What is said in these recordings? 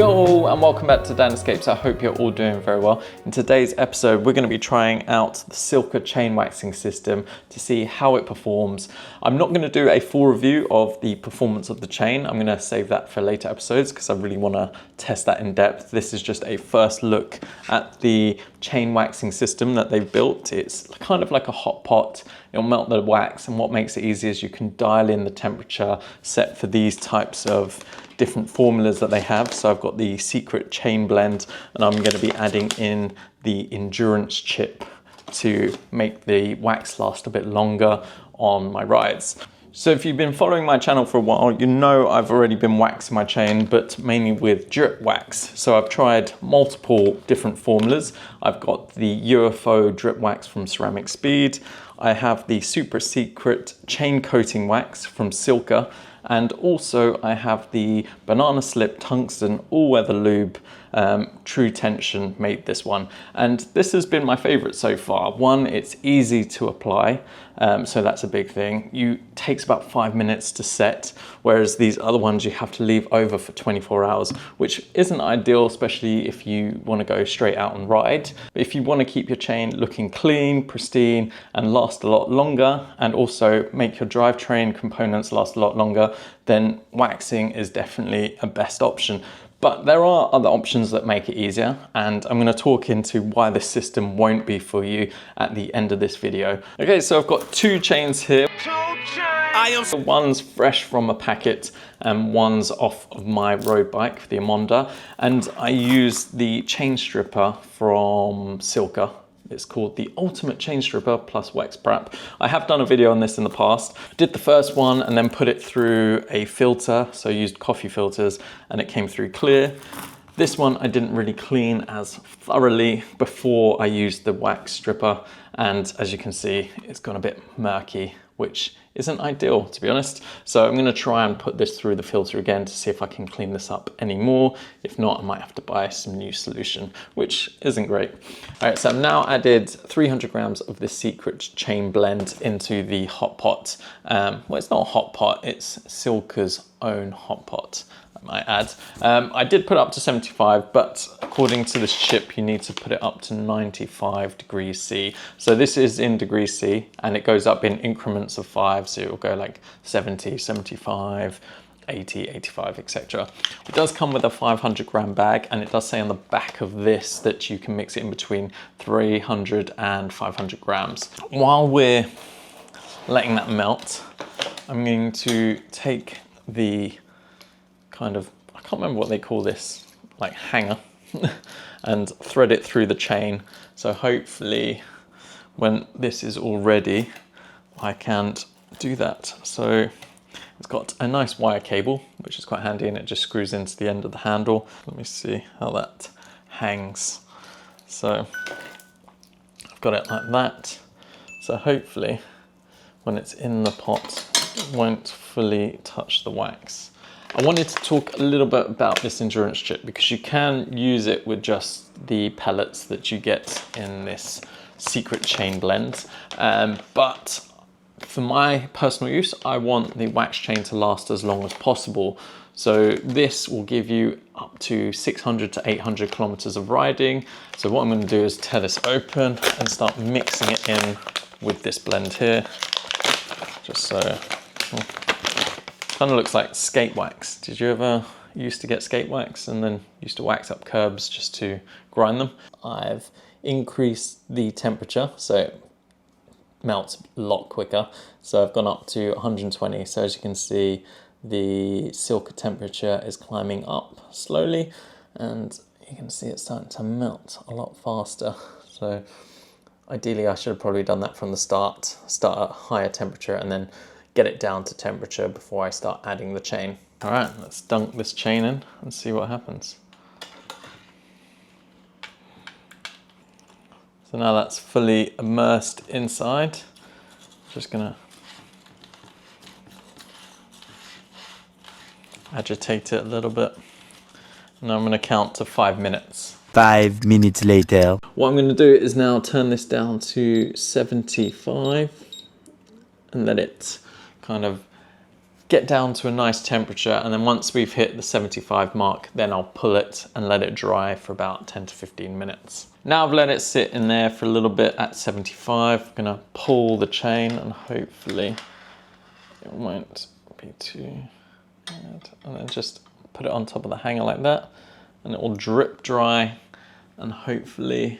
Yo, and welcome back to Dan Escapes. I hope you're all doing very well. In today's episode, we're going to be trying out the Silca Chain Waxing System to see how it performs. I'm not going to do a full review of the performance of the chain. I'm going to save that for later episodes because I really want to test that in depth. This is just a first look at the chain waxing system that they've built. It's kind of like a hot pot. It'll melt the wax, and what makes it easy is you can dial in the temperature set for these types of different formulas that they have. So I've got the secret chain blend, and I'm going to be adding in the endurance chip to make the wax last a bit longer on my rides. So if you've been following my channel for a while, you know I've already been waxing my chain, but mainly with drip wax. So I've tried multiple different formulas. I've got the UFO drip wax from Ceramic Speed. I have the super secret chain coating wax from Silca. And also I have the banana slip tungsten all-weather lube. True Tension made this one, and this has been my favorite so far. One, it's easy to apply, so that's a big thing. It takes about 5 minutes to set, whereas these other ones you have to leave over for 24 hours, which isn't ideal, especially if you want to go straight out and ride. But if you want to keep your chain looking clean, pristine, and last a lot longer, and also make your drivetrain components last a lot longer, then waxing is definitely a best option. But there are other options that make it easier, and I'm going to talk into why this system won't be for you at the end of this video. Okay, so I've got two chains here. One's fresh from a packet and one's off of my road bike, the Amonda, and I use the chain stripper from Silca. It's called the Ultimate Chain Stripper plus Wax Prep. I have done a video on this in the past. I did the first one and then put it through a filter, so I used coffee filters, and it came through clear. This one I didn't really clean as thoroughly before I used the wax stripper, and as you can see, it's gone a bit murky, which isn't ideal, to be honest. So I'm going to try and put this through the filter again to see if I can clean this up anymore. If not, I might have to buy some new solution, which isn't great. All right, so I've now added 300 grams of this secret chain blend into the hot pot. Well, it's not a hot pot, it's Silca's own hot pot, I might add. I did put it up to 75, but according to this chip, you need to put it up to 95 degrees C. So this is in degrees C, and it goes up in increments of 5. So it'll go like 70, 75, 80, 85, etc. It does come with a 500 gram bag, and it does say on the back of this that you can mix it in between 300 and 500 grams. While we're letting that melt, I'm going to take the kind of, I can't remember what they call this, like hanger, and thread it through the chain. So hopefully when this is all ready, I can do that. So it's got a nice wire cable, which is quite handy, and it just screws into the end of the handle. Let me see how that hangs. So I've got it like that. So hopefully when it's in the pot, it won't fully touch the wax. I wanted to talk a little bit about this endurance chip because you can use it with just the pellets that you get in this secret chain blend. But for my personal use, I want the wax chain to last as long as possible. So this will give you up to 600 to 800 kilometers of riding. So what I'm going to do is tear this open and start mixing it in with this blend here. Just so, kind of looks like skate wax. Did you ever used to get skate wax and then used to wax up curbs just to grind them? I've increased the temperature so it melts a lot quicker. So I've gone up to 120. So as you can see, the Silca temperature is climbing up slowly, and you can see it's starting to melt a lot faster. So ideally I should have probably done that from the start at higher temperature and then get it down to temperature before I start adding the chain. All right, let's dunk this chain in and see what happens. So now that's fully immersed inside. Just gonna agitate it a little bit. Now I'm gonna count to 5 minutes. 5 minutes later. What I'm gonna do is now turn this down to 75 and let it kind of get down to a nice temperature, and then once we've hit the 75 mark, then I'll pull it and let it dry for about 10 to 15 minutes. Now I've let it sit in there for a little bit at 75. I'm gonna pull the chain and hopefully it won't be too bad. And then just put it on top of the hanger like that, and it will drip dry, and hopefully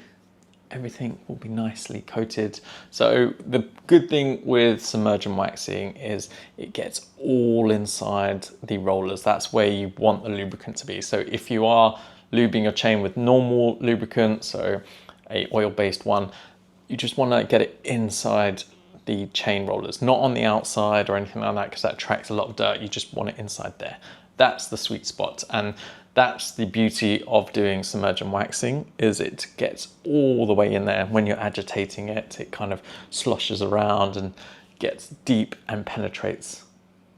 everything will be nicely coated. So the good thing with submergent waxing is it gets all inside the rollers. That's where you want the lubricant to be. So if you are lubing your chain with normal lubricant, so a oil-based one, you just want to get it inside the chain rollers, not on the outside or anything like that, because that attracts a lot of dirt. You just want it inside there. That's the sweet spot. And that's the beauty of doing submergent waxing, is it gets all the way in there. When you're agitating it, it kind of sloshes around and gets deep and penetrates.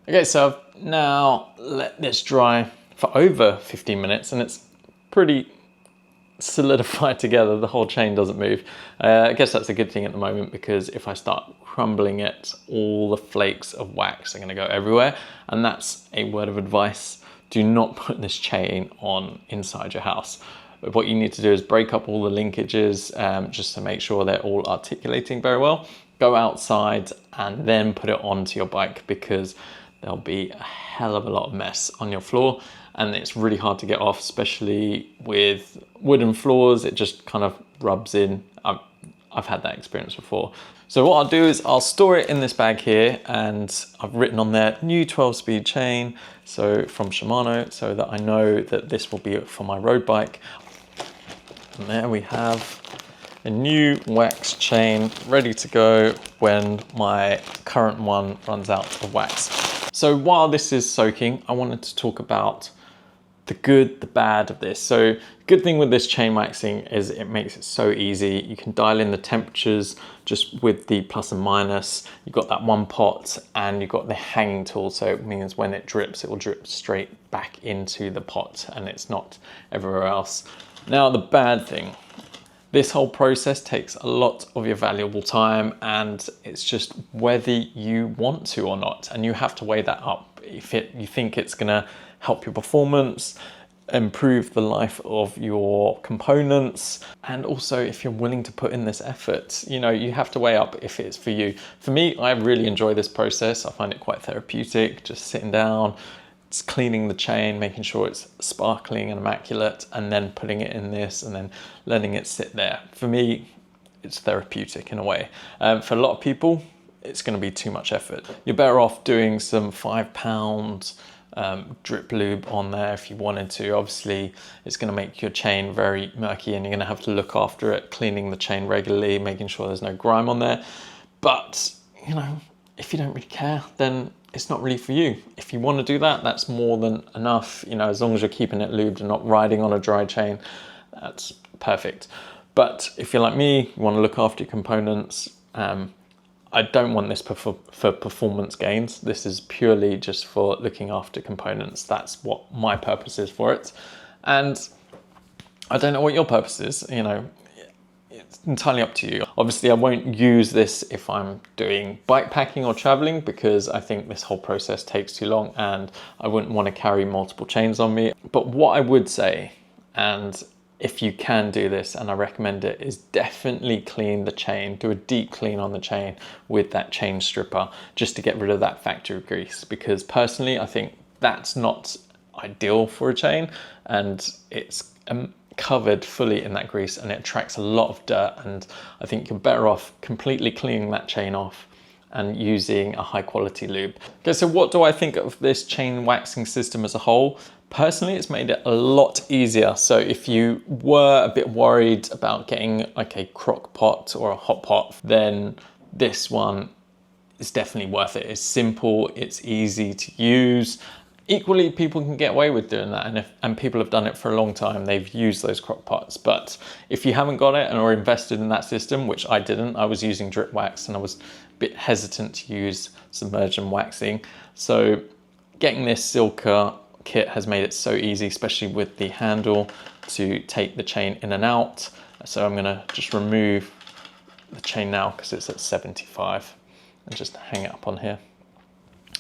Okay, so I've now let this dry for over 15 minutes and it's pretty solidified together. The whole chain doesn't move. I guess that's a good thing at the moment, because if I start crumbling it, all the flakes of wax are going to go everywhere. And that's a word of advice: do not put this chain on inside your house. But what you need to do is break up all the linkages, just to make sure they're all articulating very well. Go outside and then put it onto your bike, because there'll be a hell of a lot of mess on your floor, and it's really hard to get off, especially with wooden floors. It just kind of rubs in. I've had that experience before. So what I'll do is I'll store it in this bag here, and I've written on there new 12-speed chain, so from Shimano, so that I know that this will be for my road bike. And there we have a new wax chain ready to go when my current one runs out of wax. So while this is soaking, I wanted to talk about the good, the bad of this. So good thing with this chain waxing is it makes it so easy. You can dial in the temperatures just with the plus and minus. You've got that one pot and you've got the hanging tool. So it means when it drips, it will drip straight back into the pot and it's not everywhere else. Now the bad thing, this whole process takes a lot of your valuable time, and it's just whether you want to or not. And you have to weigh that up. If you think it's gonna help your performance, improve the life of your components, and also if you're willing to put in this effort, you know, you have to weigh up if it's for you. For me, I really enjoy this process. I find it quite therapeutic, just sitting down, just cleaning the chain, making sure it's sparkling and immaculate, and then putting it in this and then letting it sit there. For me, it's therapeutic in a way. For a lot of people, it's going to be too much effort. You're better off doing some £5 drip lube on there if you wanted to. Obviously, it's going to make your chain very murky and you're going to have to look after it, cleaning the chain regularly, making sure there's no grime on there. But, you know, if you don't really care, then it's not really for you. If you want to do that, that's more than enough. You know, as long as you're keeping it lubed and not riding on a dry chain, that's perfect. But if you're like me, you want to look after your components, I don't want this for performance gains. This is purely just for looking after components. That's what my purpose is for it. And I don't know what your purpose is, you know, it's entirely up to you. Obviously, I won't use this if I'm doing bike packing or traveling, because I think this whole process takes too long and I wouldn't want to carry multiple chains on me. But what I would say, and if you can do this, and I recommend it, is definitely clean the chain. Do a deep clean on the chain with that chain stripper, just to get rid of that factory grease. Because personally, I think that's not ideal for a chain, and it's covered fully in that grease and it attracts a lot of dirt. And I think you're better off completely cleaning that chain off and using a high quality lube. Okay, so what do I think of this chain waxing system as a whole? Personally, it's made it a lot easier. So if you were a bit worried about getting like a crock pot or a hot pot, then this one is definitely worth it. It's simple, it's easy to use. Equally, people can get away with doing that, and people have done it for a long time. They've used those crock pots. But if you haven't got it and are invested in that system, which I didn't, I was using drip wax and I was a bit hesitant to use submergent waxing. So getting this Silca kit has made it so easy, especially with the handle to take the chain in and out. So I'm gonna just remove the chain now because it's at 75 and just hang it up on here.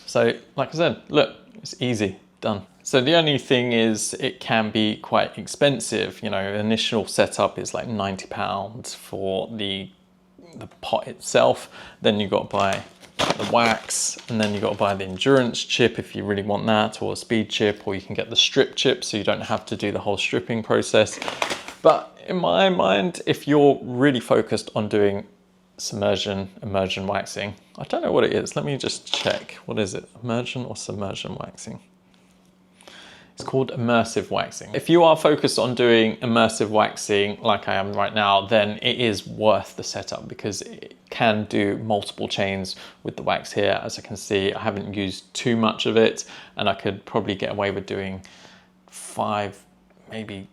So like I said, look, it's easy, done. So the only thing is it can be quite expensive. You know, initial setup is like £90 for the pot itself. Then you got to buy the wax, and then you got to buy the endurance chip if you really want that, or a speed chip, or you can get the strip chip so you don't have to do the whole stripping process. But in my mind, if you're really focused on doing immersion waxing, I don't know what it is. Let me just check. What is it? Immersion or submersion waxing? It's called immersive waxing. If you are focused on doing immersive waxing like I am right now, then it is worth the setup because it can do multiple chains with the wax here. As I can see, I haven't used too much of it, and I could probably get away with doing 5, maybe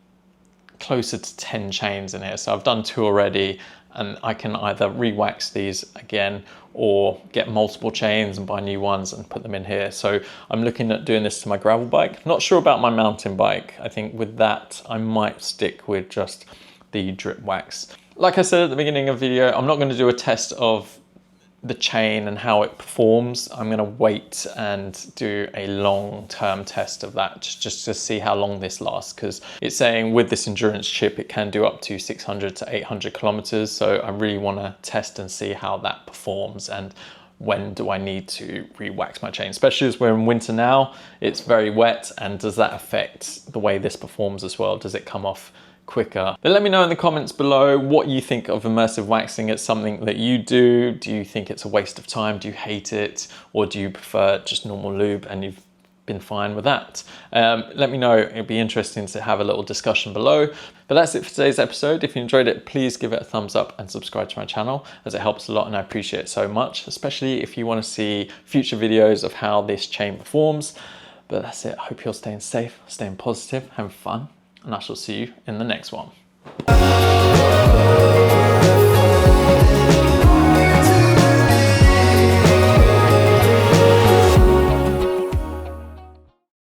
closer to 10 chains in here. So I've done 2 already, and I can either re-wax these again or get multiple chains and buy new ones and put them in here. So I'm looking at doing this to my gravel bike. Not sure about my mountain bike. I think with that, I might stick with just the drip wax. Like I said at the beginning of the video, I'm not gonna do a test of the chain and how it performs. I'm gonna wait and do a long-term test of that just to see how long this lasts, because it's saying with this endurance chip it can do up to 600 to 800 kilometers. So I really want to test and see how that performs and when do I need to re-wax my chain, especially as we're in winter now. It's very wet, and does that affect the way this performs as well? Does it come off quicker? But let me know in the comments below what you think of immersive waxing. It's something that you do. Do you think it's a waste of time? Do you hate it? Or do you prefer just normal lube and you've been fine with that? Let me know. It'd be interesting to have a little discussion below. But that's it for today's episode. If you enjoyed it, please give it a thumbs up and subscribe to my channel, as it helps a lot and I appreciate it so much, especially if you want to see future videos of how this chain performs. But that's it. I hope you're staying safe, staying positive, having fun, and I shall see you in the next one.